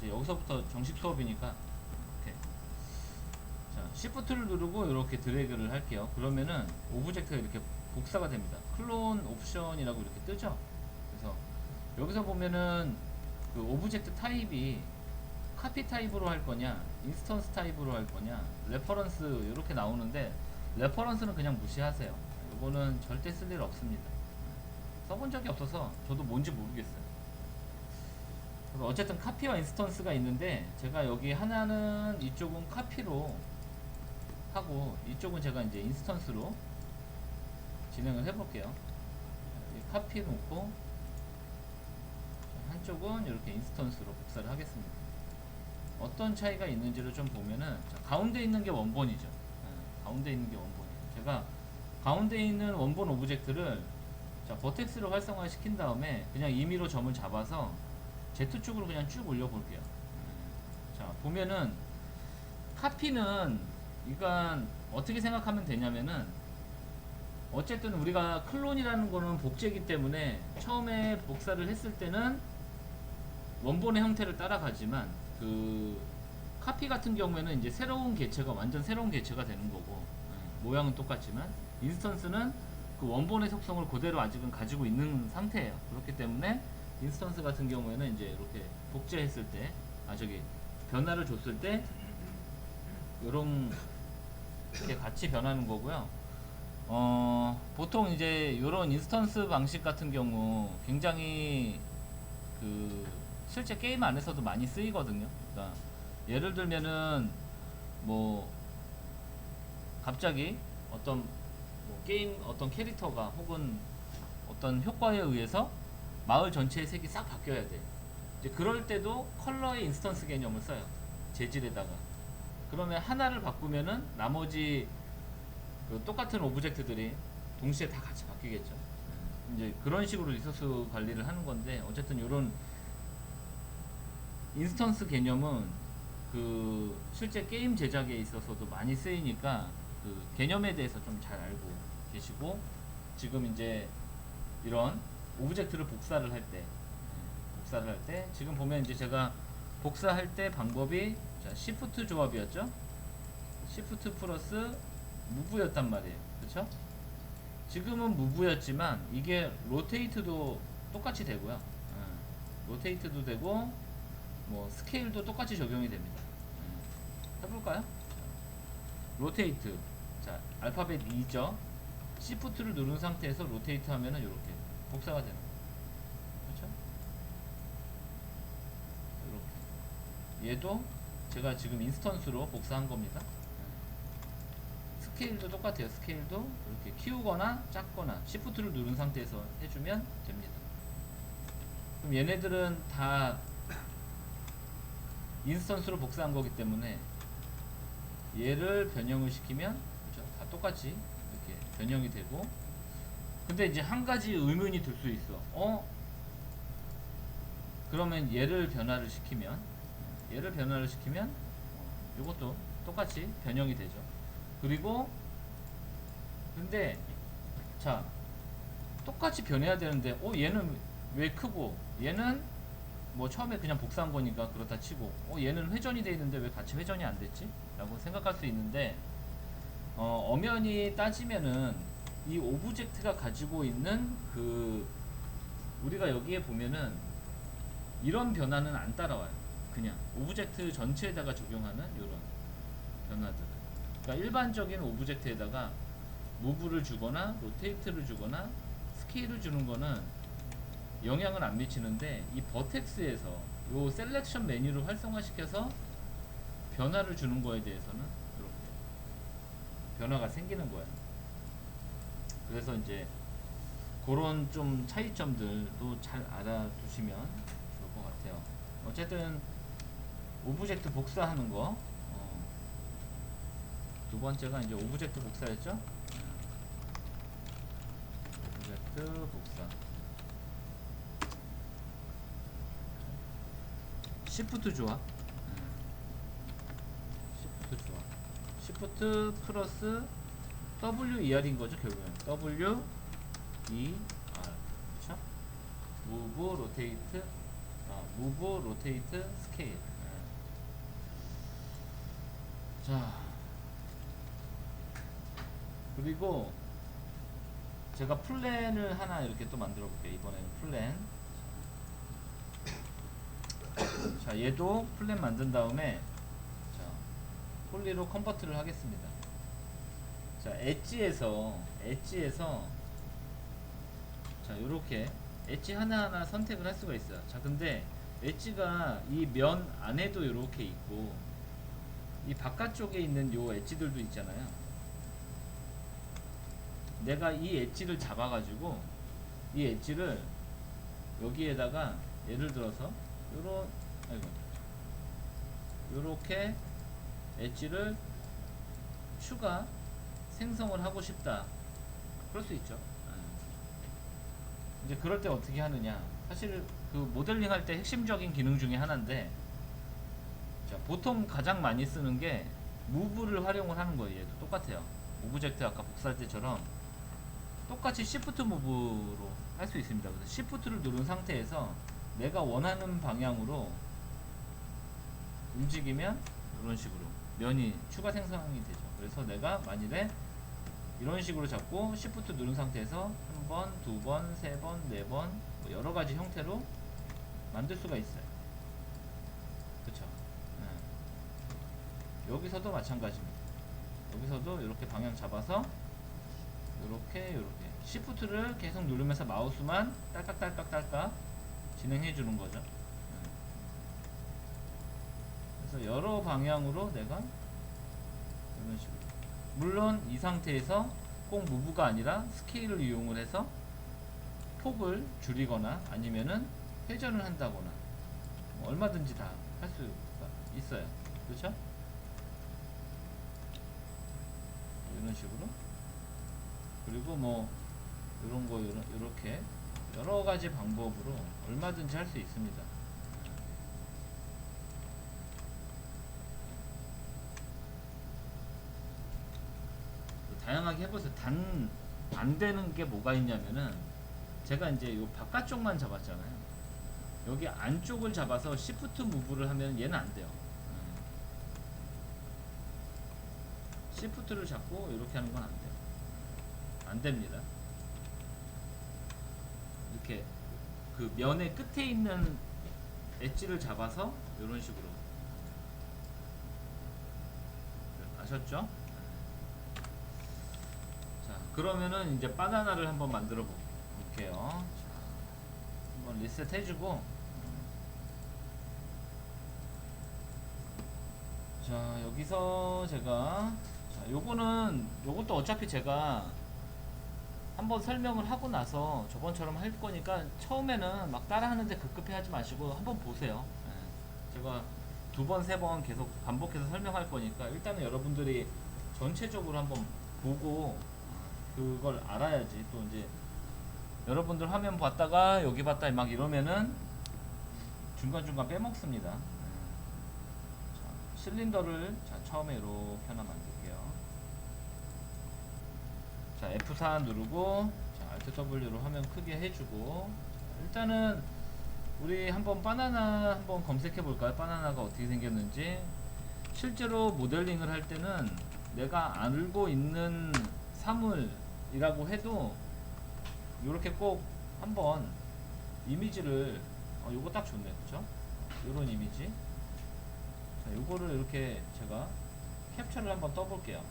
이제 여기서부터 정식 수업이니까 이렇게 자 Shift를 누르고 이렇게 드래그를 할게요. 그러면은 오브젝트가 이렇게 복사가 됩니다. 클론 옵션이라고 이렇게 뜨죠. 그래서 여기서 보면은 그 오브젝트 타입이 카피 타입으로 할 거냐, 인스턴스 타입으로 할 거냐, 레퍼런스 이렇게 나오는데 레퍼런스는 그냥 무시하세요. 이거는 절대 쓸 일 없습니다. 써본 적이 없어서 저도 뭔지 모르겠어요. 그래서 어쨌든 카피와 인스턴스가 있는데 제가 여기 하나는 이쪽은 카피로 하고 이쪽은 제가 이제 인스턴스로 진행을 해볼게요. 카피 놓고 한쪽은 이렇게 인스턴스로 복사를 하겠습니다. 어떤 차이가 있는지를 좀 보면은 자, 가운데 있는 게 원본이죠. 가운데 있는 게 원본이에요. 제가 가운데 있는 원본 오브젝트를 자, 버텍스로 활성화 시킨 다음에 그냥 임의로 점을 잡아서 Z축으로 그냥 쭉 올려 볼게요. 자, 보면은 카피는 이건 어떻게 생각하면 되냐면은 어쨌든 우리가 클론이라는 거는 복제이기 때문에 처음에 복사를 했을 때는 원본의 형태를 따라가지만 그 카피 같은 경우에는 이제 새로운 개체가 완전 새로운 개체가 되는 거고 모양은 똑같지만 인스턴스는 그 원본의 속성을 그대로 아직은 가지고 있는 상태예요. 그렇기 때문에 인스턴스 같은 경우에는 이제 이렇게 복제했을 때 저기 변화를 줬을 때 요런 이렇게 같이 변하는 거고요. 보통 이제 요런 인스턴스 방식 같은 경우 굉장히 그 실제 게임 안에서도 많이 쓰이거든요. 그러니까 예를 들면은 뭐 갑자기 어떤 뭐 게임 어떤 캐릭터가 혹은 어떤 효과에 의해서 마을 전체의 색이 싹 바뀌어야 돼. 이제 그럴 때도 컬러의 인스턴스 개념을 써요. 재질에다가. 그러면 하나를 바꾸면은 나머지 그 똑같은 오브젝트들이 동시에 다 같이 바뀌겠죠. 이제 그런 식으로 리소스 관리를 하는 건데 어쨌든 이런 인스턴스 개념은 그 실제 게임 제작에 있어서도 많이 쓰이니까 그 개념에 대해서 좀 잘 알고 계시고 지금 이제 이런 오브젝트를 복사를 할 때 지금 보면 이제 제가 복사할 때 방법이 자, 시프트 조합이었죠. 시프트 플러스 무브였단 말이에요. 그쵸? 지금은 무브였지만 이게 로테이트도 똑같이 되고요. 로테이트도 되고 뭐 스케일도 똑같이 적용이 됩니다. 해볼까요? 로테이트 자 알파벳 2죠. 시프트를 누른 상태에서 로테이트 하면은 이렇게 복사가 되는 거예요. 그렇죠? 이렇게 얘도 제가 지금 인스턴스로 복사한 겁니다. 스케일도 똑같아요. 스케일도 이렇게 키우거나 작거나 시프트를 누른 상태에서 해주면 됩니다. 그럼 얘네들은 다 인스턴스로 복사한 거기 때문에 얘를 변형을 시키면 그렇죠? 다 똑같이 이렇게 변형이 되고 근데 이제 한 가지 의문이 들 수 있어. 그러면 얘를 변화를 시키면 이것도 똑같이 변형이 되죠. 그리고 근데 자 똑같이 변해야 되는데 얘는 왜 크고 얘는 뭐 처음에 그냥 복사한 거니까 그렇다 치고 얘는 회전이 돼 있는데 왜 같이 회전이 안 됐지? 라고 생각할 수 있는데 엄연히 따지면은 이 오브젝트가 가지고 있는 그 우리가 여기에 보면은 이런 변화는 안 따라와요. 그냥 오브젝트 전체에다가 적용하는 이런 변화들. 그러니까 일반적인 오브젝트에다가 무브를 주거나 로테이트를 주거나 스케일을 주는 거는 영향을 안 미치는데 이 버텍스에서 요 셀렉션 메뉴를 활성화시켜서 변화를 주는 거에 대해서는 이렇게 변화가 생기는 거예요. 그래서 이제 그런 좀 차이점들도 잘 알아두시면 좋을 것 같아요. 어쨌든 오브젝트 복사하는 거 두 번째가 이제 오브젝트 복사였죠. 오브젝트 복사 시프트 조합 시프트 조합 시프트 플러스 WER인 거죠. 결국엔 WER 그쵸? 무브 로테이트 무브 로테이트 스케일 자, 그리고 제가 플랜을 하나 이렇게 또 만들어 볼게요. 이번에는 플랜. 자, 얘도 플랜 만든 다음에 자, 폴리로 컨버트를 하겠습니다. 자, 엣지에서 자, 요렇게 엣지 하나하나 선택을 할 수가 있어요. 자, 근데 엣지가 이 면 안에도 이렇게 있고 이 바깥쪽에 있는 요 엣지들도 있잖아요. 내가 이 엣지를 잡아가지고 이 엣지를 여기에다가 예를 들어서 요렇게 엣지를 추가 생성을 하고 싶다. 그럴 수 있죠. 이제 그럴 때 어떻게 하느냐. 사실 그 모델링 할 때 핵심적인 기능 중에 하나인데, 자, 보통 가장 많이 쓰는 게 무브를 활용을 하는 거예요. 얘도 똑같아요. 오브젝트 아까 복사할 때처럼 똑같이 시프트 무브로 할 수 있습니다. 그래서 시프트를 누른 상태에서 내가 원하는 방향으로 움직이면 이런 식으로 면이 추가 생성이 되죠. 그래서 내가 만일에 이런 식으로 잡고 시프트 누른 상태에서 한 번, 두 번, 세 번, 네 번, 뭐 여러 가지 형태로 만들 수가 있어요. 그쵸? 네. 여기서도 마찬가지입니다. 여기서도 이렇게 방향 잡아서 이렇게 시프트를 계속 누르면서 마우스만 딸깍딸깍 진행해 주는 거죠. 그래서 여러 방향으로 내가 이런 식으로, 물론 이 상태에서 꼭 무브가 아니라 스케일을 이용을 해서 폭을 줄이거나 아니면은 회전을 한다거나 뭐 얼마든지 다 할 수가 있어요. 그렇죠? 이런 식으로. 그리고 뭐 이런 거 이렇게 여러 가지 방법으로 얼마든지 할 수 있습니다. 다양하게 해보세요. 안 되는 게 뭐가 있냐면은 제가 이제 요 바깥쪽만 잡았잖아요. 여기 안쪽을 잡아서 시프트 무브를 하면 얘는 안 돼요. 시프트를 잡고 이렇게 하는 건 안 돼요. 안 됩니다. 이렇게 그 면의 끝에 있는 엣지를 잡아서 이런 식으로. 아셨죠? 자, 그러면은 이제 바나나를 한번 만들어 볼게요. 자, 한번 리셋 해주고, 자, 여기서 제가, 자, 요것도 어차피 제가 한번 설명을 하고 나서 저번처럼 할 거니까 처음에는 막 따라 하는데 급급해 하지 마시고 한번 보세요. 제가 두 번, 세 번 계속 반복해서 설명할 거니까 일단은 여러분들이 전체적으로 한번 보고 그걸 알아야지. 또 이제 여러분들 화면 봤다가 여기 봤다 막 이러면은 중간중간 빼먹습니다. 자, 실린더를 처음에 이렇게 하나 만들게요. 자, F4 누르고, 자, Alt W로 화면 크게 해주고, 자, 일단은 우리 한번 바나나 한번 검색해 볼까요? 바나나가 어떻게 생겼는지. 실제로 모델링을 할 때는 내가 알고 있는 사물이라고 해도 이렇게 꼭 한번 이미지를, 요거 딱 좋네, 그쵸? 요런 이미지. 자, 요거를 이렇게 제가 캡처를 한번 떠볼게요.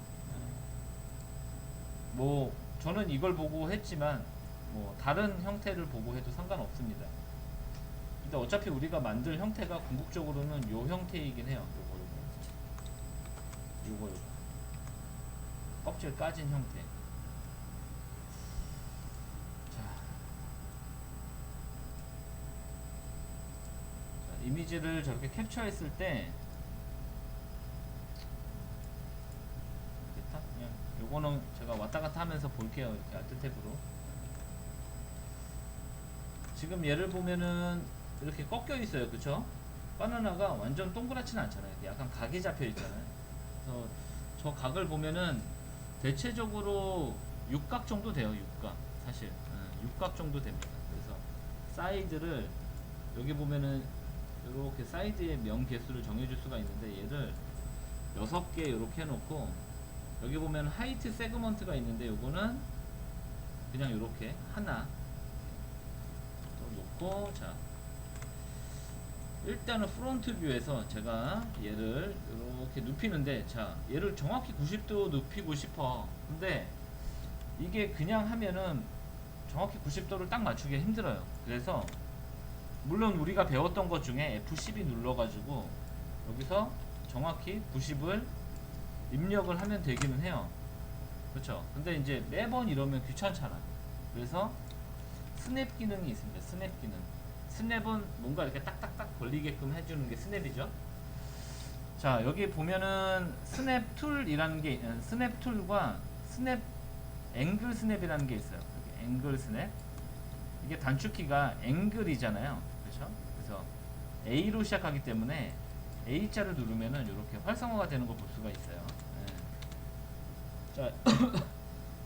뭐 저는 이걸 보고 했지만 뭐 다른 형태를 보고 해도 상관없습니다. 근데 어차피 우리가 만들 형태가 궁극적으로는 요 형태이긴 해요. 요거 껍질 까진 형태. 자, 이미지를 저렇게 캡처했을 때 그냥 요거는 제가 왔다 갔다 하면서 볼게요. 이렇게 알트 탭으로. 지금 얘를 보면은 이렇게 꺾여 있어요. 그쵸? 바나나가 완전 동그랗지는 않잖아요. 약간 각이 잡혀 있잖아요. 그래서 저 각을 보면은 대체적으로 육각 정도 돼요. 육각. 사실 육각 정도 됩니다. 그래서 사이드를 여기 보면은 이렇게 사이드의 면 개수를 정해줄 수가 있는데 얘를 6개 이렇게 해놓고, 여기 보면 하이트 세그먼트가 있는데 요거는 그냥 이렇게 하나 또 놓고, 자 일단은 프론트 뷰에서 제가 얘를 이렇게 눕히는데, 자 얘를 정확히 90도 눕히고 싶어. 근데 이게 그냥 하면은 정확히 90도를 딱 맞추기 힘들어요. 그래서 물론 우리가 배웠던 것 중에 F12 눌러가지고 여기서 정확히 90을 입력을 하면 되기는 해요. 그렇죠? 근데 이제 매번 이러면 귀찮잖아. 그래서 스냅 기능이 있습니다. 스냅 기능. 스냅은 뭔가 이렇게 딱딱딱 걸리게끔 해주는 게 스냅이죠. 자, 여기 보면은 스냅 툴이라는 게, 스냅 툴과 스냅 앵글 스냅이라는 게 있어요. 여기 앵글 스냅. 이게 단축키가 앵글이잖아요. 그렇죠? 그래서 A로 시작하기 때문에 A자를 누르면은 이렇게 활성화가 되는 걸 볼 수가 있어요. 자,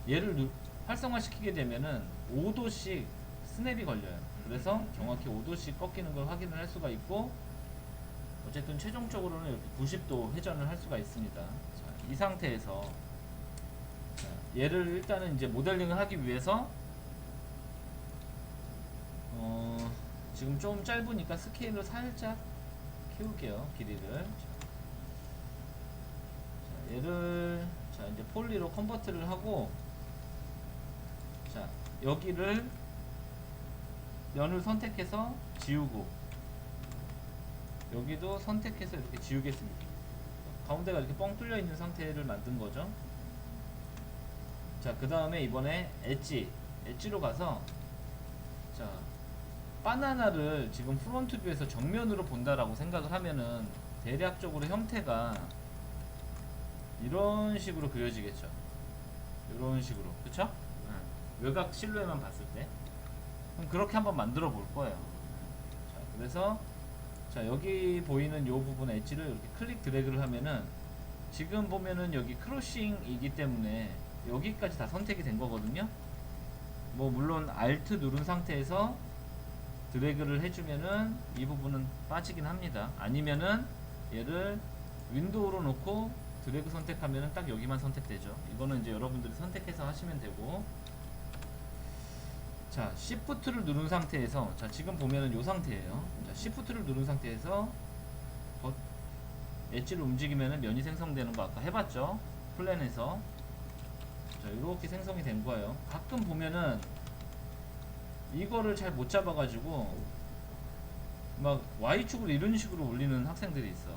얘를 활성화 시키게 되면은 5도씩 스냅이 걸려요. 그래서 정확히 5도씩 꺾이는 걸 확인을 할 수가 있고, 어쨌든 최종적으로는 이렇게 90도 회전을 할 수가 있습니다. 자, 이 상태에서 자, 얘를 일단은 이제 모델링을 하기 위해서 지금 좀 짧으니까 스케일을 살짝 키울게요. 길이를. 자, 얘를 자 이제 폴리로 컨버트를 하고, 자 여기를 면을 선택해서 지우고, 여기도 선택해서 이렇게 지우겠습니다. 가운데가 이렇게 뻥 뚫려 있는 상태를 만든 거죠. 자, 그 다음에 이번에 엣지로 가서, 자 바나나를 지금 프론트 뷰에서 정면으로 본다라고 생각을 하면은 대략적으로 형태가 이런 식으로 그려지겠죠. 이런 식으로, 그쵸? 외곽 실루엣만 봤을 때. 그럼 그렇게 한번 만들어 볼 거예요. 자, 그래서 자 여기 보이는 요 부분 엣지를 이렇게 클릭 드래그를 하면은, 지금 보면은 여기 크로싱이기 때문에 여기까지 다 선택이 된 거거든요. 뭐 물론 Alt 누른 상태에서 드래그를 해주면은 이 부분은 빠지긴 합니다. 아니면은 얘를 윈도우로 놓고 드래그 선택하면은 딱 여기만 선택되죠. 이거는 이제 여러분들이 선택해서 하시면 되고, 자 Shift를 누른 상태에서, 자 지금 보면은 요 상태예요. 자 Shift를 누른 상태에서 엣지를 움직이면은 면이 생성되는 거 아까 해봤죠? 플랜에서. 자 이렇게 생성이 된 거예요. 가끔 보면은 이거를 잘 못 잡아가지고 막 Y축으로 이런 식으로 올리는 학생들이 있어.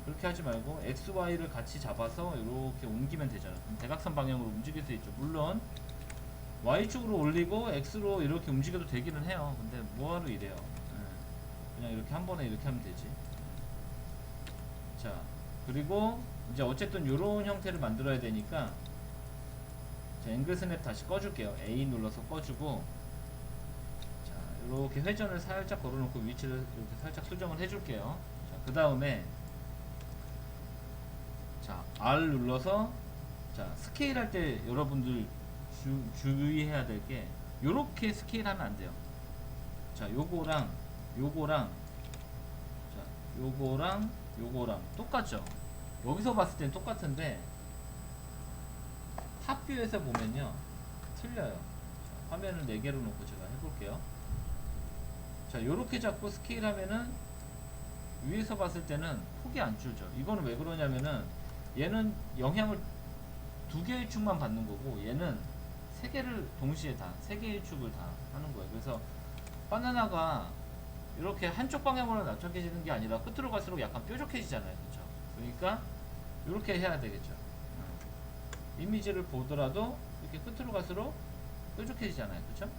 그렇게 하지 말고 XY를 같이 잡아서 이렇게 옮기면 되잖아. 그럼 대각선 방향으로 움직일 수 있죠. 물론 Y축으로 올리고 X로 이렇게 움직여도 되기는 해요. 근데 뭐하러 이래요. 그냥 이렇게 한 번에 이렇게 하면 되지. 자 그리고 이제 어쨌든 이런 형태를 만들어야 되니까, 자 앵글 스냅 다시 꺼줄게요. A 눌러서 꺼주고, 자 이렇게 회전을 살짝 걸어놓고 위치를 이렇게 살짝 수정을 해줄게요. 자 그 다음에 자 R 눌러서, 자 스케일 할 때 여러분들 주의해야 될 게, 요렇게 스케일 하면 안 돼요. 자 요거랑 요거랑, 자 요거랑 요거랑 똑같죠. 여기서 봤을 땐 똑같은데 탑뷰에서 보면요 틀려요. 자, 화면을 4개로 놓고 제가 해볼게요. 자 요렇게 잡고 스케일 하면은 위에서 봤을 때는 폭이 안 줄죠. 이거는 왜 그러냐면은 얘는 영향을 2개의 축만 받는 거고, 얘는 3개를 동시에 다 3개의 축을 다 하는 거예요. 그래서 바나나가 이렇게 한쪽 방향으로 낮춰지는 게 아니라 끝으로 갈수록 약간 뾰족해지잖아요. 그렇죠? 그러니까 이렇게 해야 되겠죠. 이미지를 보더라도 이렇게 끝으로 갈수록 뾰족해지잖아요. 그렇죠?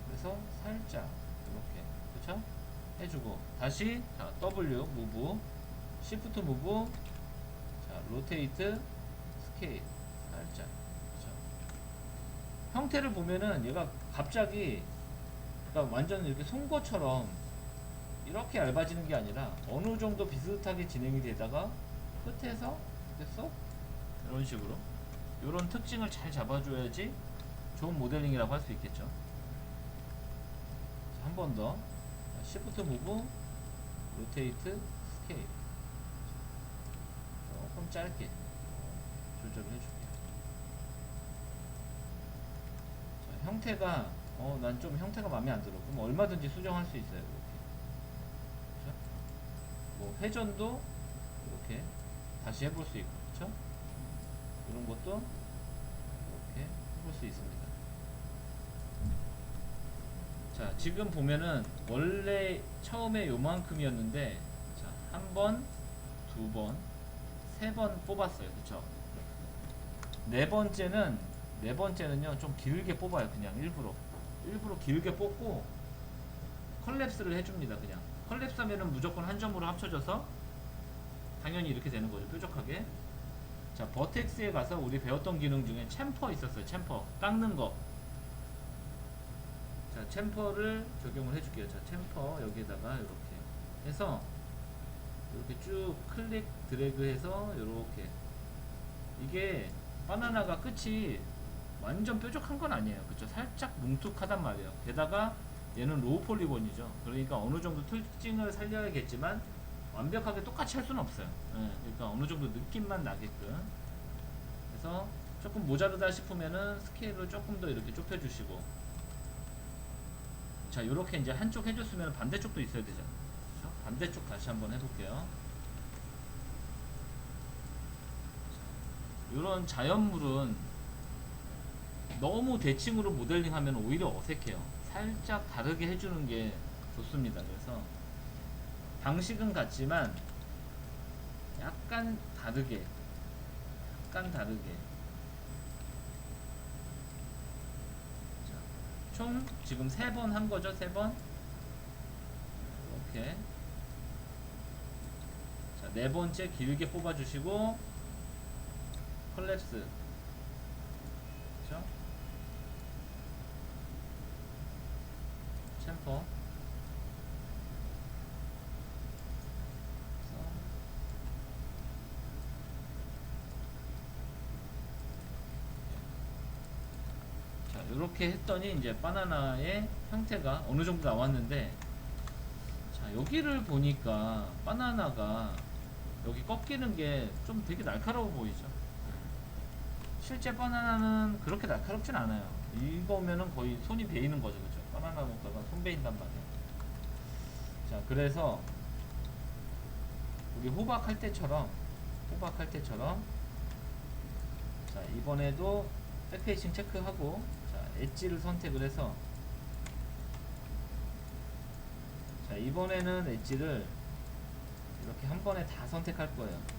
그래서 살짝 이렇게, 그렇죠? 해주고, 다시 자 W 무브, Shift 무브, 자 로테이트, 스케일 살짝. 그렇죠? 형태를 보면은 얘가 갑자기, 그러니까 완전 이렇게 송거처럼 이렇게 얇아지는 게 아니라 어느 정도 비슷하게 진행이 되다가 끝에서 이렇게 쏙 이런 식으로, 이런 특징을 잘 잡아줘야지 좋은 모델링이라고 할 수 있겠죠. 한 번 더 Shift 무브, 로테이트 스케일 조금 짧게 조절을 해줄게요. 자, 형태가 난 좀 형태가 마음에 안 들어. 그럼 얼마든지 수정할 수 있어요. 이렇게. 그렇죠? 뭐 회전도 이렇게 다시 해볼 수 있고, 그렇죠? 이런 것도 이렇게 해볼 수 있습니다. 자, 지금 보면은 원래 처음에 요만큼이었는데, 자, 한 번, 두 번, 세 번 뽑았어요. 그쵸? 네 번째는요, 좀 길게 뽑아요. 그냥 일부러 길게 뽑고, 컬랩스를 해줍니다. 그냥. 컬랩스 하면은 무조건 한 점으로 합쳐져서, 당연히 이렇게 되는 거죠. 뾰족하게. 자, 버텍스에 가서 우리 배웠던 기능 중에 챔퍼 있었어요. 챔퍼. 깎는 거. 자, 챔퍼를 적용을 해줄게요. 자, 챔퍼 여기에다가 이렇게 해서 이렇게 쭉 클릭 드래그 해서 이렇게. 이게 바나나가 끝이 완전 뾰족한 건 아니에요. 그쵸? 살짝 뭉툭하단 말이에요. 게다가 얘는 로우 폴리곤이죠. 그러니까 어느 정도 특징을 살려야겠지만 완벽하게 똑같이 할 수는 없어요. 예, 그러니까 어느 정도 느낌만 나게끔. 그래서 조금 모자르다 싶으면은 스케일을 조금 더 이렇게 좁혀주시고. 자, 요렇게 이제 한쪽 해줬으면 반대쪽도 있어야 되죠. 그렇죠? 반대쪽 다시 한번 해볼게요. 요런 자연물은 너무 대칭으로 모델링 하면 오히려 어색해요. 살짝 다르게 해주는 게 좋습니다. 그래서 방식은 같지만 약간 다르게. 총 지금 3번 한 거죠. 3번. 이렇게. 자, 네 번째 길게 뽑아주시고, 컬랩스. 그쵸? 챔퍼. 이렇게 했더니 이제 바나나의 형태가 어느 정도 나왔는데, 자, 여기를 보니까 바나나가 여기 꺾이는 게 좀 되게 날카로워 보이죠. 실제 바나나는 그렇게 날카롭진 않아요. 이거면은 거의 손이 베이는 거죠. 그죠? 바나나 먹다가 손 베인단 말이에요. 자, 그래서 우리 호박할 때처럼 자, 이번에도 백페이싱 체크하고, 자, 엣지를 선택을 해서, 자, 이번에는 엣지를 이렇게 한 번에 다 선택할 거예요.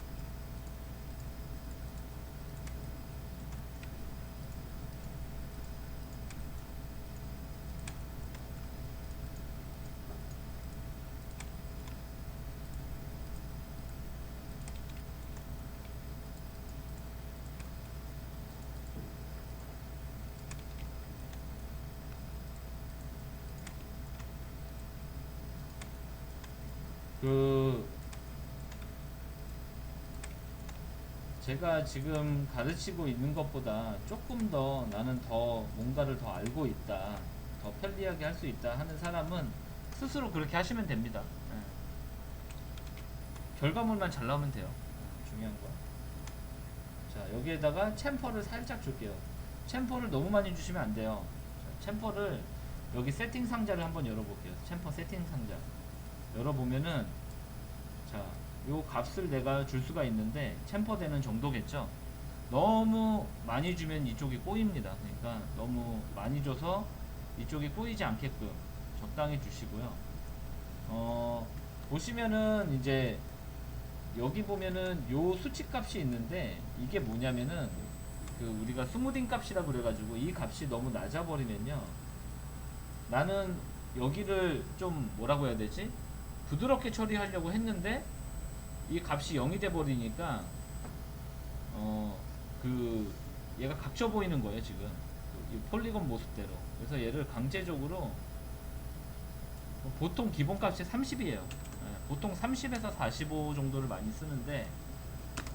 제가 지금 가르치고 있는 것보다 조금 더 나는 더 뭔가를 더 알고 있다, 더 편리하게 할 수 있다 하는 사람은 스스로 그렇게 하시면 됩니다. 예. 결과물만 잘 나오면 돼요. 중요한 거. 자, 여기에다가 챔퍼를 살짝 줄게요. 챔퍼를 너무 많이 주시면 안 돼요. 자, 챔퍼를 여기 세팅 상자를 한번 열어볼게요. 챔퍼 세팅 상자 열어보면은, 자, 요 값을 내가 줄 수가 있는데 챔퍼 되는 정도겠죠. 너무 많이 주면 이쪽이 꼬입니다. 그러니까 너무 많이 줘서 이쪽이 꼬이지 않게끔 적당히 주시고요. 보시면은 이제 여기 보면은 요 수치 값이 있는데, 이게 뭐냐면은 그 우리가 스무딩 값이라 그래가지고 이 값이 너무 낮아 버리면요, 나는 여기를 좀 뭐라고 해야 되지, 부드럽게 처리하려고 했는데 이 값이 0이 돼 버리니까 그 얘가 각져 보이는 거예요. 지금 이 폴리곤 모습대로. 그래서 얘를 강제적으로, 보통 기본값이 30이에요 보통 30에서 45 정도를 많이 쓰는데,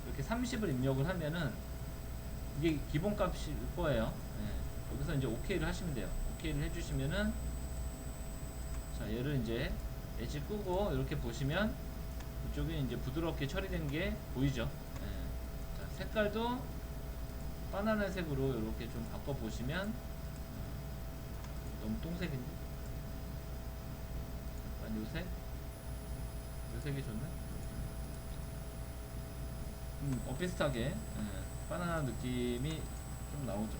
이렇게 30을 입력을 하면은 이게 기본값일 거예요. 예. 여기서 이제 OK를 하시면 돼요. OK를 해주시면은, 자, 얘를 이제 엣지 끄고 이렇게 보시면 이쪽에 이제 부드럽게 처리된 게 보이죠. 예. 자, 색깔도 바나나색으로 이렇게 좀 바꿔 보시면 너무 똥색인데 약간 요색? 요색이 좋나? 비슷하게 바나나 느낌이 좀 나오죠.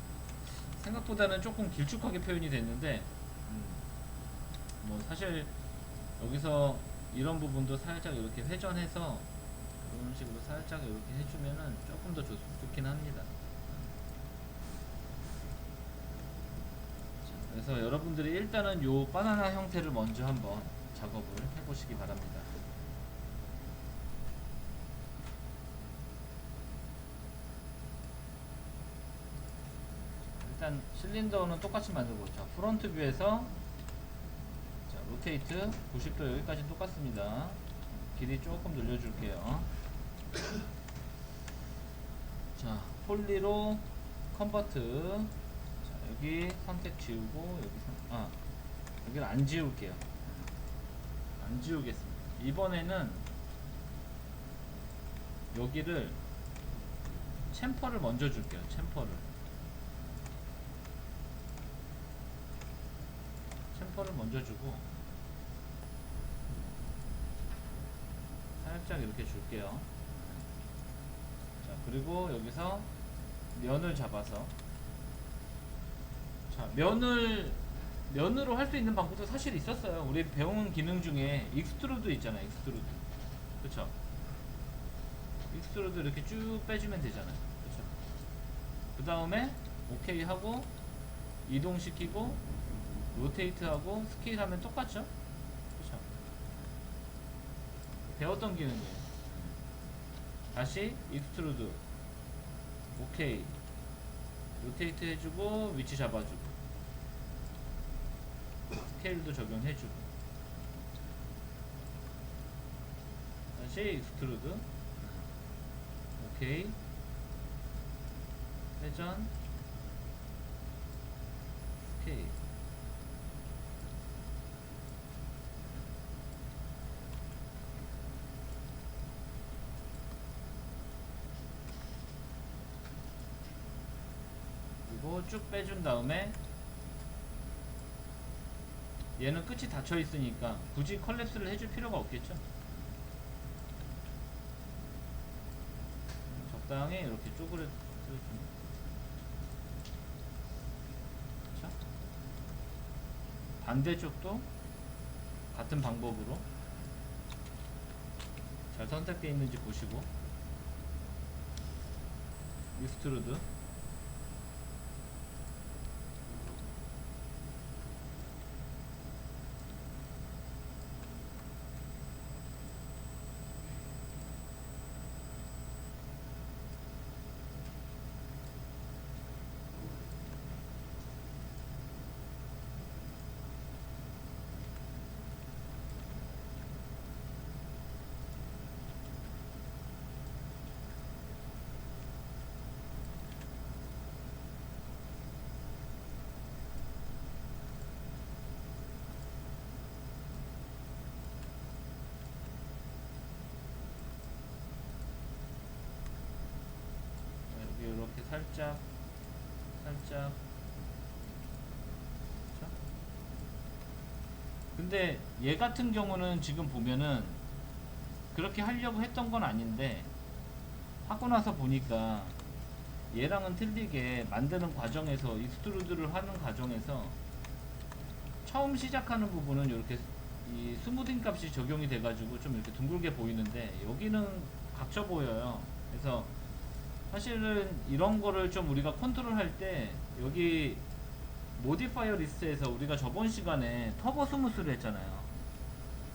생각보다는 조금 길쭉하게 표현이 됐는데 뭐 사실 여기서 이런 부분도 살짝 이렇게 회전해서 이런 식으로 살짝 이렇게 해주면은 조금 더 좋긴 합니다. 자, 그래서 여러분들이 일단은 요 바나나 형태를 먼저 한번 작업을 해보시기 바랍니다. 일단 실린더는 똑같이 만들고, 자, 프론트 뷰에서 자, 로테이트 90도 여기까지 똑같습니다. 길이 조금 늘려줄게요. 자, 폴리로 컨버트. 자, 여기 선택 지우고 여기를 안 지울게요. 안 지우겠습니다. 이번에는 여기를 챔퍼를 먼저 줄게요. 챔퍼를 먼저 주고 살짝 이렇게 줄게요. 자, 그리고 여기서 면을 잡아서, 자, 면으로 할 수 있는 방법도 사실 있었어요. 우리 배운 기능 중에 익스트루드 있잖아요. 익스트루드. 그쵸? 익스트루드 이렇게 쭉 빼주면 되잖아요. 그쵸? 그 다음에 오케이 하고 이동시키고 로테이트 하고 스케일 하면 똑같죠? 그쵸? 배웠던 기능이에요. 다시 익스트루드 오케이 로테이트 해주고 위치 잡아주고 스케일도 적용해주고 다시 익스트루드 오케이 회전 스케일. 그리고 쭉 빼준 다음에 얘는 끝이 닫혀 있으니까 굳이 컬랩스를 해줄 필요가 없겠죠. 적당히 이렇게 쪼그려 주면, 그렇죠? 반대쪽도 같은 방법으로 잘 선택되어 있는지 보시고 익스트루드 이렇게 살짝 그쵸? 근데 얘 같은 경우는 지금 보면은 그렇게 하려고 했던 건 아닌데 하고 나서 보니까 얘랑은 틀리게 만드는 과정에서 익스트루드를 하는 과정에서 처음 시작하는 부분은 이렇게 이 스무딩 값이 적용이 돼 가지고 좀 이렇게 둥글게 보이는데 여기는 각져 보여요. 그래서 사실은 이런 거를 좀 우리가 컨트롤 할 때 여기 모디파이어 리스트에서 우리가 저번 시간에 터보 스무스를 했잖아요.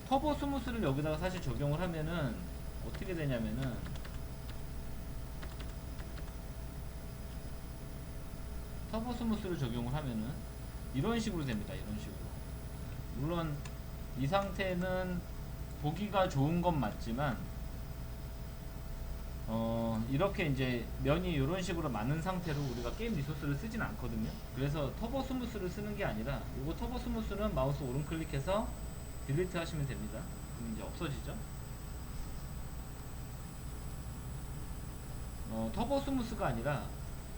터보 스무스를 여기다가 사실 적용을 하면은 어떻게 되냐면은 터보 스무스를 적용을 하면은 이런 식으로 됩니다. 이런 식으로. 물론 이 상태는 보기가 좋은 건 맞지만 이렇게 이제 면이 이런 식으로 많은 상태로 우리가 게임 리소스를 쓰진 않거든요. 그래서 터보 스무스를 쓰는 게 아니라 이거 터보 스무스는 마우스 오른 클릭해서 딜리트 하시면 됩니다. 그럼 이제 없어지죠. 터보 스무스가 아니라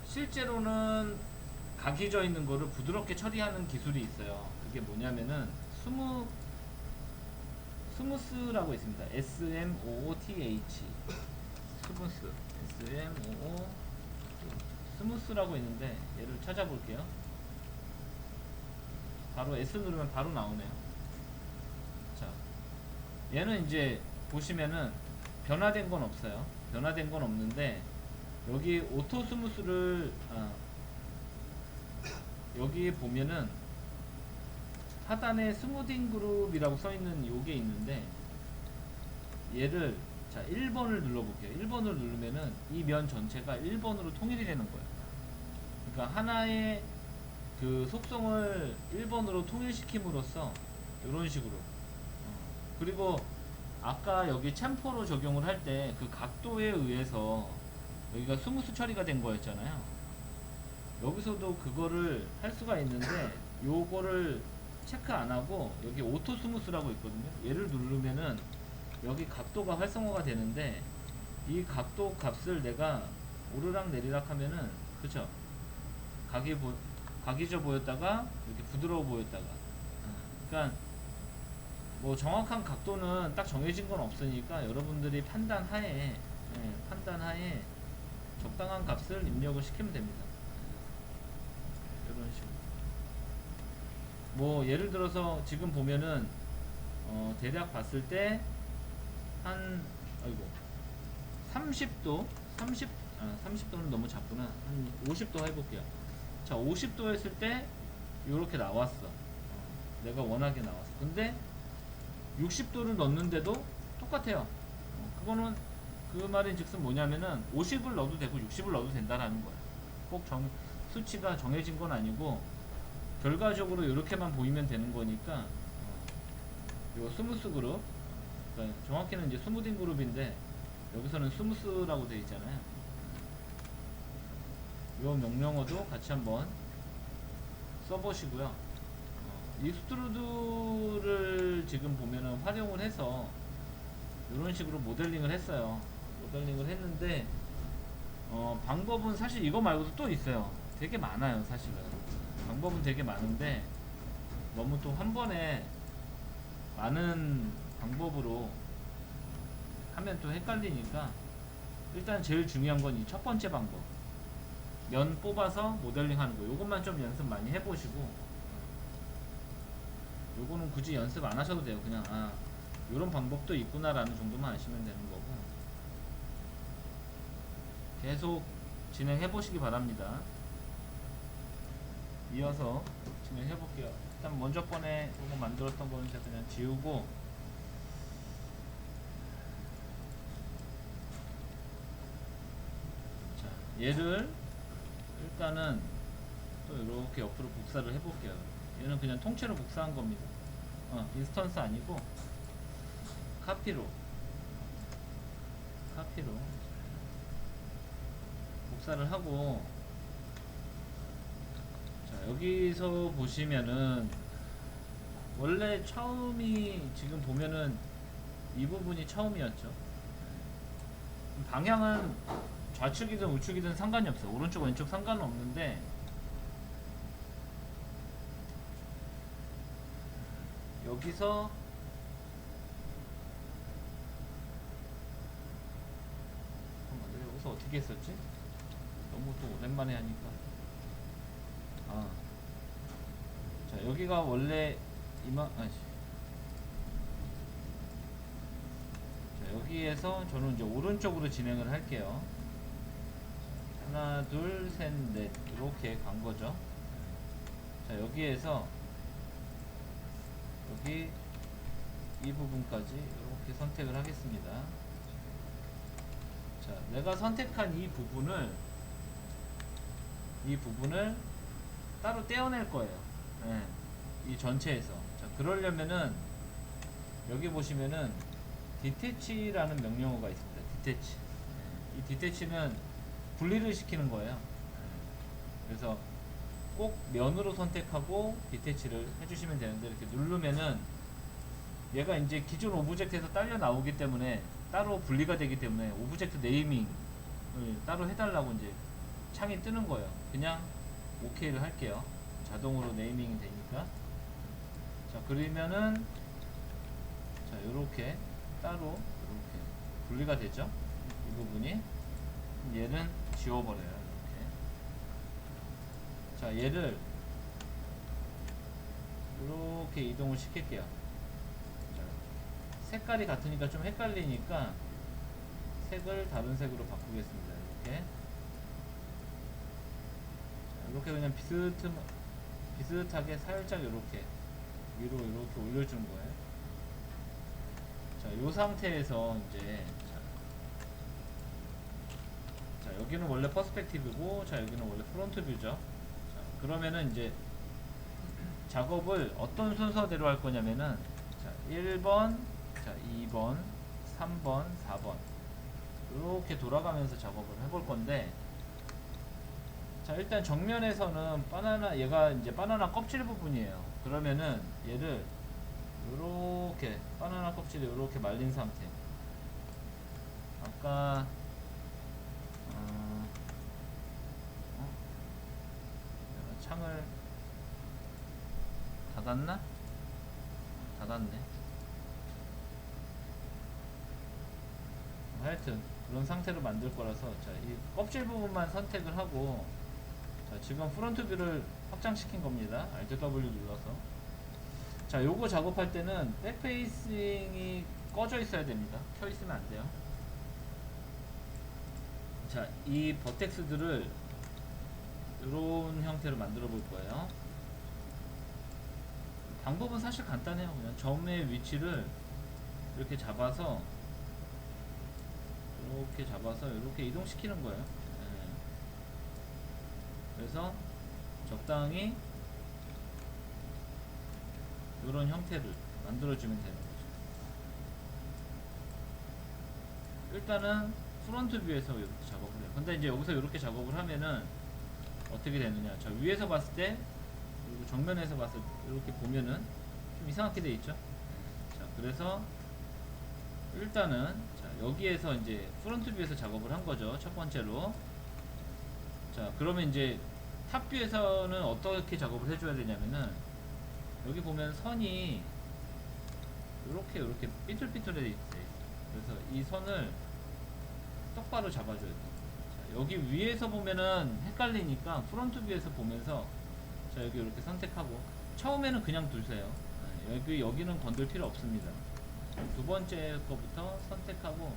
실제로는 각이 져 있는 거를 부드럽게 처리하는 기술이 있어요. 그게 뭐냐면은 스무스라고 있습니다. SMOOTH 스무스 SMOO 스무스라고 있는데 얘를 찾아볼게요. 바로 S 누르면 바로 나오네요. 자, 얘는 이제 보시면은 변화된 건 없어요. 변화된 건 없는데 여기 오토 스무스를 여기 보면은 하단에 스무딩 그룹이라고 써있는 요게 있는데 얘를 자 1번을 눌러볼게요. 1번을 누르면은 이 면 전체가 1번으로 통일이 되는 거예요. 그러니까 하나의 그 속성을 1번으로 통일시킴으로써 이런 식으로 그리고 아까 여기 챔퍼로 적용을 할 때 그 각도에 의해서 여기가 스무스 처리가 된 거였잖아요. 여기서도 그거를 할 수가 있는데 요거를 체크 안 하고 여기 오토 스무스라고 있거든요. 얘를 누르면은 여기 각도가 활성화가 되는데 이 각도 값을 내가 오르락 내리락 하면은 그쵸 각이져 보였다가 이렇게 부드러워 보였다가 그러니까 뭐 정확한 각도는 딱 정해진 건 없으니까 여러분들이 판단하에 적당한 값을 입력을 시키면 됩니다. 이런 식으로 뭐 예를 들어서 지금 보면은 대략 봤을 때 한 아이고 30도 30도는 너무 작구나. 한 50도 해볼게요. 자 50도 했을 때 요렇게 나왔어. 내가 원하게 나왔어. 근데 60도를 넣는데도 똑같아요. 그거는 그 말인 즉슨 뭐냐면은 50을 넣어도 되고 60을 넣어도 된다라는 거야. 꼭 수치가 정해진 건 아니고 결과적으로 이렇게만 보이면 되는 거니까 요 스무스 그룹 그러니까 정확히는 이제 스무딩 그룹인데 여기서는 스무스라고 되어 있잖아요. 요 명령어도 같이 한번 써보시고요. 익스트루드를 지금 보면은 활용을 해서 이런 식으로 모델링을 했어요. 모델링을 했는데 방법은 사실 이거 말고도 또 있어요. 되게 많아요. 사실은 방법은 되게 많은데 너무 또 한 번에 많은 방법으로 하면 또 헷갈리니까 일단 제일 중요한 건 이 첫 번째 방법 면 뽑아서 모델링 하는 거 요것만 좀 연습 많이 해보시고 요거는 굳이 연습 안 하셔도 돼요. 그냥 요런 방법도 있구나 라는 정도만 아시면 되는 거고 계속 진행해 보시기 바랍니다. 이어서 진행해 볼게요. 일단 먼저 번에 요거 만들었던 거는 제가 그냥 지우고 자 얘를 일단은 또 이렇게 옆으로 복사를 해 볼게요. 얘는 그냥 통째로 복사한 겁니다. 인스턴스 아니고 카피로 복사를 하고 자 여기서 보시면은 원래 처음이 지금 보면은 이 부분이 처음이었죠. 방향은 좌측이든 우측이든 상관이 없어요. 오른쪽 왼쪽 상관은 없는데 여기서 내가 여기서 어떻게 했었지? 너무 또 오랜만에 하니까 자 여기가 원래 자 여기에서 저는 이제 오른쪽으로 진행을 할게요. 하나 둘 셋 넷 이렇게 간 거죠. 자 여기에서 여기 이 부분까지 이렇게 선택을 하겠습니다. 자 내가 선택한 이 부분을 따로 떼어낼 거예요. 네, 이 전체에서. 자 그러려면은 여기 보시면은 디태치라는 명령어가 있습니다. 디태치. 이 디태치는 분리를 시키는 거예요. 그래서 꼭 면으로 선택하고 디태치를 해주시면 되는데 이렇게 누르면은 얘가 이제 기존 오브젝트에서 딸려 나오기 때문에 따로 분리가 되기 때문에 오브젝트 네이밍을 따로 해달라고 이제 창이 뜨는 거예요. 그냥 OK를 할게요. 자동으로 네이밍이 되니까. 자, 그러면은 자, 요렇게 따로 이렇게 분리가 되죠. 이 부분이. 얘는 지워버려요. 이렇게. 자, 얘를 이렇게 이동을 시킬게요. 자, 색깔이 같으니까 좀 헷갈리니까 색을 다른 색으로 바꾸겠습니다. 이렇게. 자, 이렇게 그냥 비슷하게 살짝 이렇게 위로 이렇게 올려준 거예요. 자, 이 상태에서 이제 자, 여기는 원래 퍼스펙티브고, 자, 여기는 원래 프론트 뷰죠. 자, 그러면은 이제 작업을 어떤 순서대로 할 거냐면은, 자, 1번, 자, 2번, 3번, 4번 이렇게 돌아가면서 작업을 해볼 건데, 자, 일단 정면에서는 얘가 이제 바나나 껍질 부분이에요. 그러면은 얘를 요렇게 바나나 껍질이 요렇게 말린 상태. 아까 내가 창을 닫았나? 닫았네. 하여튼 그런 상태로 만들 거라서, 자, 이 껍질 부분만 선택을 하고, 자, 지금 프론트 뷰를 확장시킨 겁니다. Alt W 눌러서. 자, 요거 작업할 때는 백페이싱이 꺼져 있어야 됩니다. 켜 있으면 안 돼요. 자, 이 버텍스들을 이런 형태로 만들어 볼 거예요. 방법은 사실 간단해요. 그냥 점의 위치를 이렇게 잡아서 이렇게 이동시키는 거예요. 네. 그래서 적당히 이런 형태를 만들어주면 되는 거죠. 일단은 프론트 뷰에서 이렇게 작업을 해요. 근데 이제 여기서 이렇게 작업을 하면은 어떻게 되느냐. 저 위에서 봤을 때, 그리고 정면에서 봤을 때 이렇게 보면은 좀 이상하게 돼 있죠. 자, 그래서 일단은 자, 여기에서 이제 프론트 뷰에서 작업을 한 거죠. 첫 번째로. 자, 그러면 이제 탑 뷰에서는 어떻게 작업을 해줘야 되냐면은, 여기 보면 선이 이렇게 삐뚤삐뚤해 있어요. 그래서 이 선을 똑바로 잡아줘야 돼요. 자, 여기 위에서 보면은 헷갈리니까 프론트 뷰에서 보면서, 자, 여기 이렇게 선택하고, 처음에는 그냥 두세요. 여기는 건들 필요 없습니다. 두 번째 거부터 선택하고,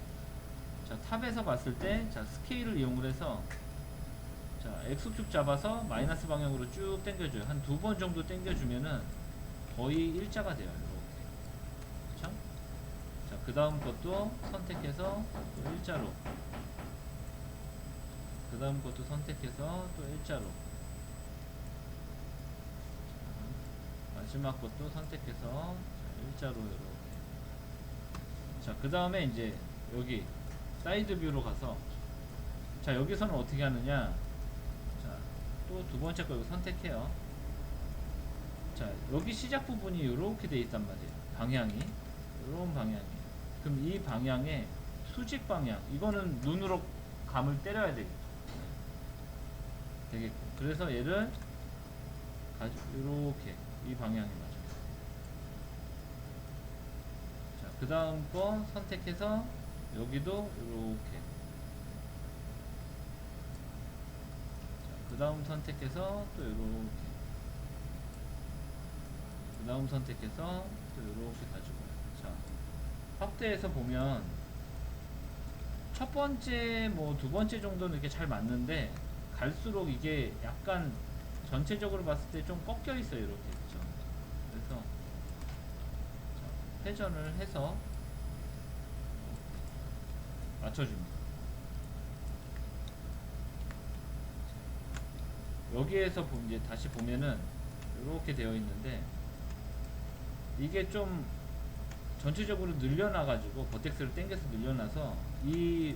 자, 탑에서 봤을 때, 자, 스케일을 이용을 해서, 자, X축 잡아서 마이너스 방향으로 쭉 당겨줘요. 한 두 번 정도 당겨주면은 거의 일자가 돼요. 이렇게. 그쵸? 자, 그 다음 것도 선택해서 또 일자로. 그 다음 것도 선택해서 또 일자로. 자, 마지막 것도 선택해서 일자로 이렇게. 자, 그 다음에 이제 여기 사이드 뷰로 가서, 자, 여기서는 어떻게 하느냐. 자, 또 두 번째 거 선택해요. 자, 여기 시작 부분이 이렇게 돼 있단 말이에요. 방향이 이런 방향이에요. 그럼 이 방향에 수직 방향, 이거는 눈으로 감을 때려야 되겠고, 그래서 얘를 이렇게 이 방향에 맞춰. 자, 그 다음 거 선택해서 여기도 이렇게. 자, 그 다음 선택해서 또 이렇게. 그 다음 선택해서 또 이렇게 가지고. 자, 확대해서 보면 첫 번째 뭐 두 번째 정도는 이렇게 잘 맞는데, 갈수록 이게 약간 전체적으로 봤을 때 좀 꺾여 있어요. 이렇게. 그쵸? 그래서 자, 회전을 해서 맞춰줍니다. 여기에서 이제 다시 보면은 이렇게 되어 있는데, 이게 좀 전체적으로 늘려놔가지고 버텍스를 당겨서 늘려놔서 이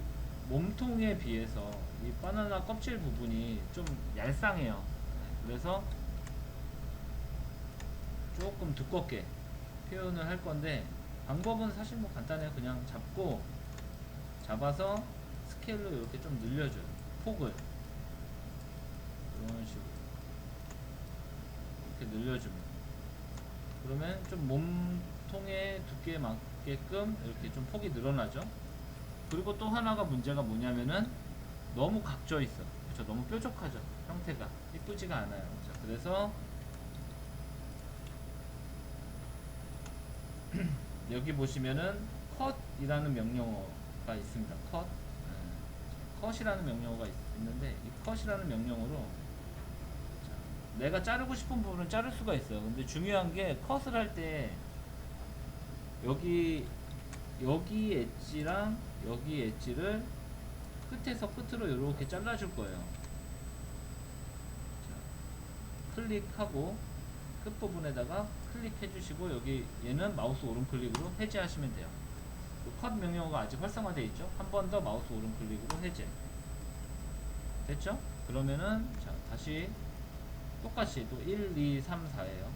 몸통에 비해서 이 바나나 껍질 부분이 좀 얄쌍해요. 그래서 조금 두껍게 표현을 할 건데, 방법은 사실 뭐 간단해요. 그냥 잡아서 스케일로 이렇게 좀 늘려줘요. 폭을 이런 식으로 이렇게 늘려주면, 그러면 좀 몸통의 두께에 맞게끔 이렇게 좀 폭이 늘어나죠. 그리고 또 하나가 문제가 뭐냐면은 너무 각져 있어. 그렇죠? 너무 뾰족하죠. 형태가 이쁘지가 않아요. 자, 그래서 여기 보시면은 컷이라는 명령어가 있습니다. 컷이라는 명령어가 있는데, 이 컷이라는 명령어로 내가 자르고 싶은 부분은 자를 수가 있어요. 근데 중요한 게 컷을 할 때 여기 엣지랑 여기 엣지를 끝에서 끝으로 이렇게 잘라줄 거예요. 자, 클릭하고 끝부분에다가 클릭해 주시고, 여기 얘는 마우스 오른클릭으로 해제하시면 돼요. 컷 명령어가 아직 활성화되어 있죠. 한 번 더 마우스 오른클릭으로 해제 됐죠? 그러면은 자, 다시 똑같이 또 1, 2, 3, 4예요.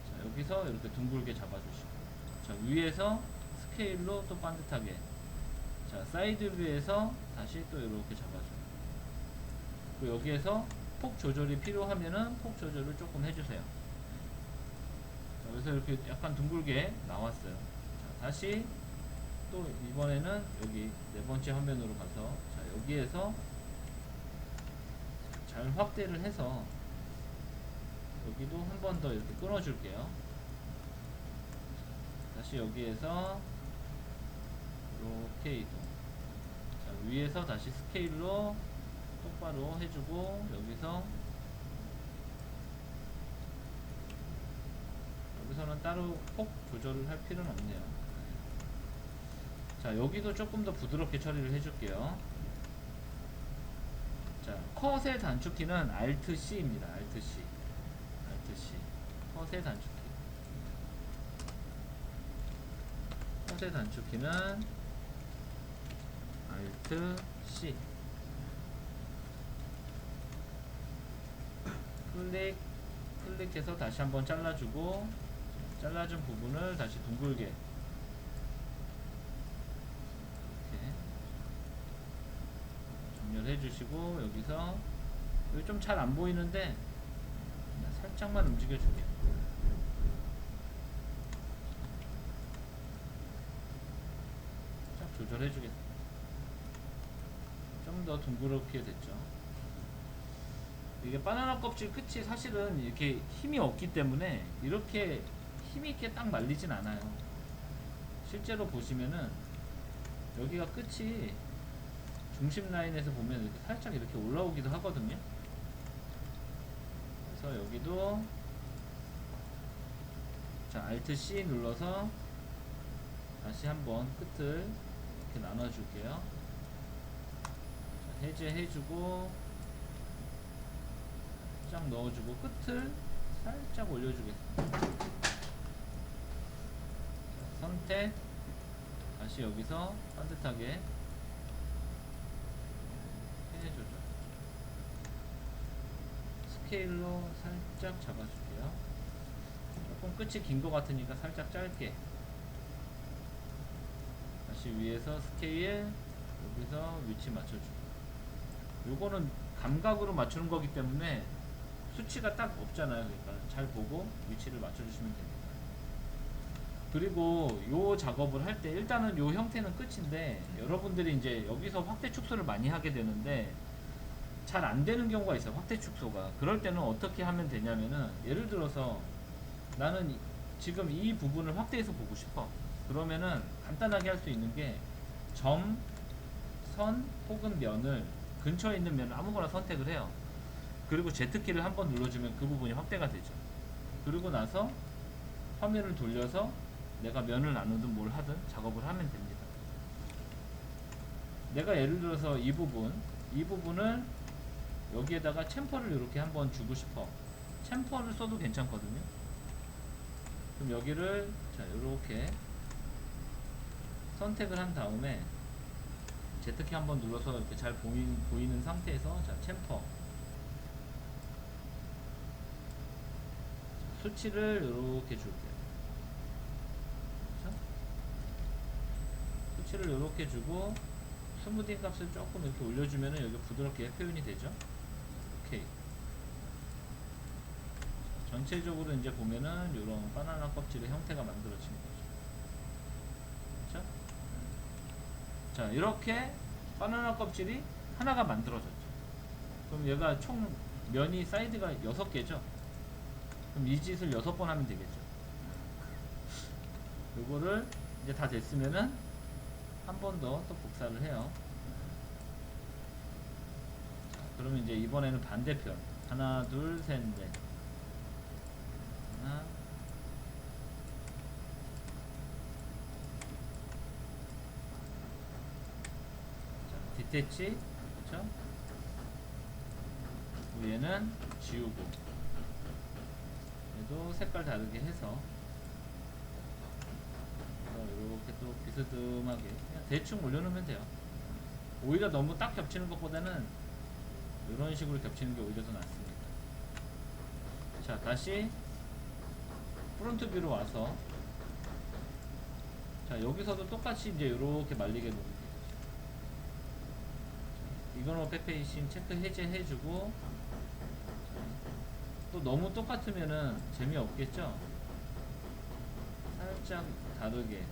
자, 여기서 이렇게 둥글게 잡아주시고, 자, 위에서 스케일로 또 반듯하게, 자, 사이드 뷰에서 다시 또 이렇게 잡아줘요. 그리고 여기에서 폭 조절이 필요하면은 폭 조절을 조금 해주세요. 자, 그래서 이렇게 약간 둥글게 나왔어요. 자, 다시 또 이번에는 여기 네 번째 화면으로 가서, 자, 여기에서 잘 확대를 해서 여기도 한 번 더 이렇게 끊어 줄게요. 다시 여기에서 이렇게 이동. 자, 위에서 다시 스케일로 똑바로 해주고, 여기서는 따로 폭 조절을 할 필요는 없네요. 자, 여기도 조금 더 부드럽게 처리를 해줄게요. 자, 컷의 단축키는 Alt C입니다. Alt C. 컷의 단축키. 컷의 단축키는 Alt C. 클릭해서 다시 한번 잘라주고, 잘라준 부분을 다시 둥글게 이렇게 정렬해 주시고, 여기서 여기 좀 잘 안 보이는데 그냥 살짝만 움직여 줄게요. 딱 조절해 주겠습니다. 좀 더 둥그렇게 됐죠. 이게 바나나 껍질 끝이 사실은 이렇게 힘이 없기 때문에 이렇게 힘있게 딱 말리진 않아요. 실제로 보시면은 여기가 끝이 중심 라인에서 보면 이렇게 살짝 이렇게 올라오기도 하거든요. 그래서 여기도 자, Alt C 눌러서 다시 한번 끝을 이렇게 나눠 줄게요. 해제해주고 살짝 넣어주고 끝을 살짝 올려주겠습니다. 선택, 다시 여기서 반듯하게 해줘줘. 스케일로 살짝 잡아줄게요. 조금 끝이 긴 것 같으니까 살짝 짧게. 다시 위에서 스케일, 여기서 위치 맞춰주고. 요거는 감각으로 맞추는 거기 때문에 수치가 딱 없잖아요. 그러니까 잘 보고 위치를 맞춰주시면 됩니다. 그리고 요 작업을 할 때 일단은 요 형태는 끝인데, 여러분들이 이제 여기서 확대 축소를 많이 하게 되는데 잘 안 되는 경우가 있어요. 확대 축소가. 그럴 때는 어떻게 하면 되냐면은, 예를 들어서 나는 지금 이 부분을 확대해서 보고 싶어. 그러면은 간단하게 할 수 있는 게 점, 선 혹은 면을, 근처에 있는 면을 아무거나 선택을 해요. 그리고 Z키를 한번 눌러주면 그 부분이 확대가 되죠. 그리고 나서 화면을 돌려서 내가 면을 나누든 뭘 하든 작업을 하면 됩니다. 내가 예를 들어서 이 부분을 여기에다가 챔퍼를 이렇게 한번 주고 싶어. 챔퍼를 써도 괜찮거든요. 그럼 여기를 자, 이렇게 선택을 한 다음에 Z키 한번 눌러서 이렇게 잘 보이는 상태에서, 자, 챔퍼 수치를 이렇게 줄게요. 위치를 이렇게 주고 스무딩 값을 조금 이렇게 올려주면은 여기 부드럽게 표현이 되죠. 오케이. 전체적으로 이제 보면은 이런 바나나 껍질의 형태가 만들어지는 거죠. 그렇죠? 자, 이렇게 바나나 껍질이 하나가 만들어졌죠. 그럼 얘가 총 면이 사이드가 6개죠. 그럼 이 짓을 6번 하면 되겠죠. 요거를 이제 다 됐으면은 한 번 더 또 복사를 해요. 자, 그러면 이제 이번에는 반대편. 하나, 둘, 셋, 넷. 하나, 자, 디태치, 그쵸? 얘는 지우고, 얘도 색깔 다르게 해서, 이렇게 또 비스듬하게 그냥 대충 올려놓으면 돼요. 오히려 너무 딱 겹치는 것보다는 이런 식으로 겹치는 게 오히려 더 낫습니다. 자, 다시 프론트 뷰로 와서, 자, 여기서도 똑같이 이제 이렇게 말리게 놓으면 되죠. 이거는 백페이싱 체크 해제해주고, 또 너무 똑같으면은 재미없겠죠? 살짝 다르게.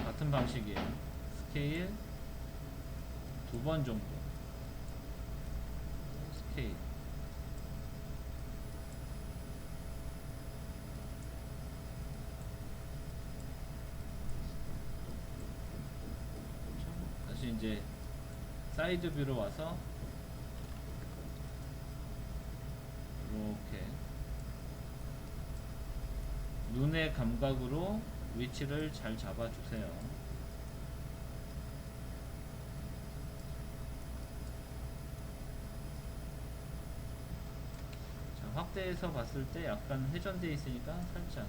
같은 방식이에요. 스케일 2번 정도. 스케일. 다시 이제 사이드 뷰로 와서 이렇게 눈의 감각으로 위치를 잘 잡아주세요. 자, 확대해서 봤을 때 약간 회전되어 있으니까 살짝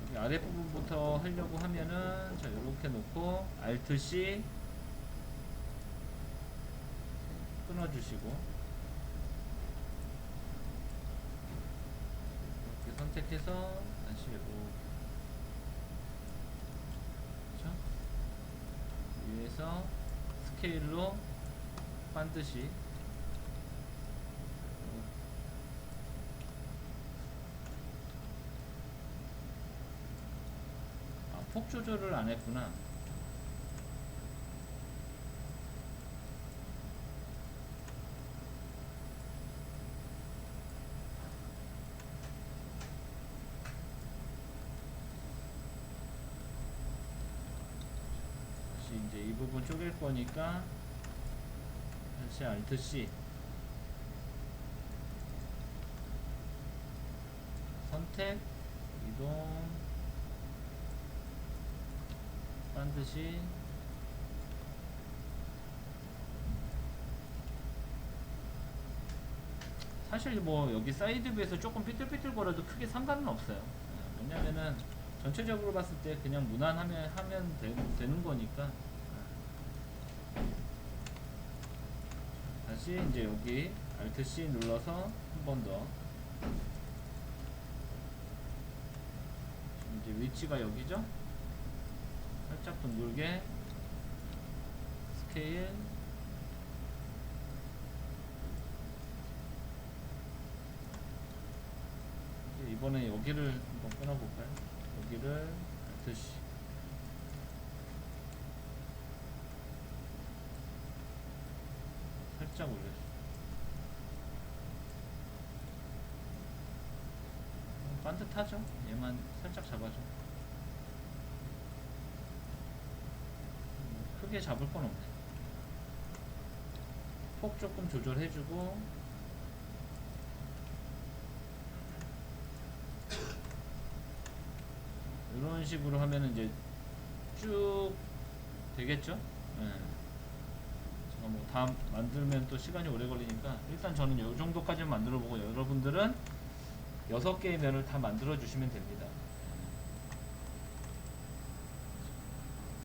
여기 아랫부분부터 하려고 하면은 자, 이렇게 놓고 Alt C 끊어주시고 이렇게 선택해서 다시 이렇게 그렇죠? 위에서 스케일로 반드시 폭 조절을 안 했구나. 다시 이제 이 부분 쪼갤 거니까 다시 Alt C 선택 이동 반드시 사실 뭐 여기 사이드 뷰에서 조금 삐뚤삐뚤 거려도 크게 상관은 없어요. 왜냐면은 전체적으로 봤을 때 그냥 무난하면 되는 거니까. 다시 이제 여기 Alt C 눌러서 한 번 더 이제 위치가 여기죠. 살짝 둥글게 스케일 이번에 여기를 한번 끊어볼까요? 여기를 Alt C 살짝 올려줘. 반듯하죠? 얘만 살짝 잡아줘. 크게 잡을 건 없네. 폭 조금 조절해주고 이런 식으로 하면 이제 쭉 되겠죠? 네. 제가 뭐 다 만들면 또 시간이 오래 걸리니까 일단 저는 요 정도까지만 만들어 보고 여러분들은 6개의 면을 다 만들어 주시면 됩니다.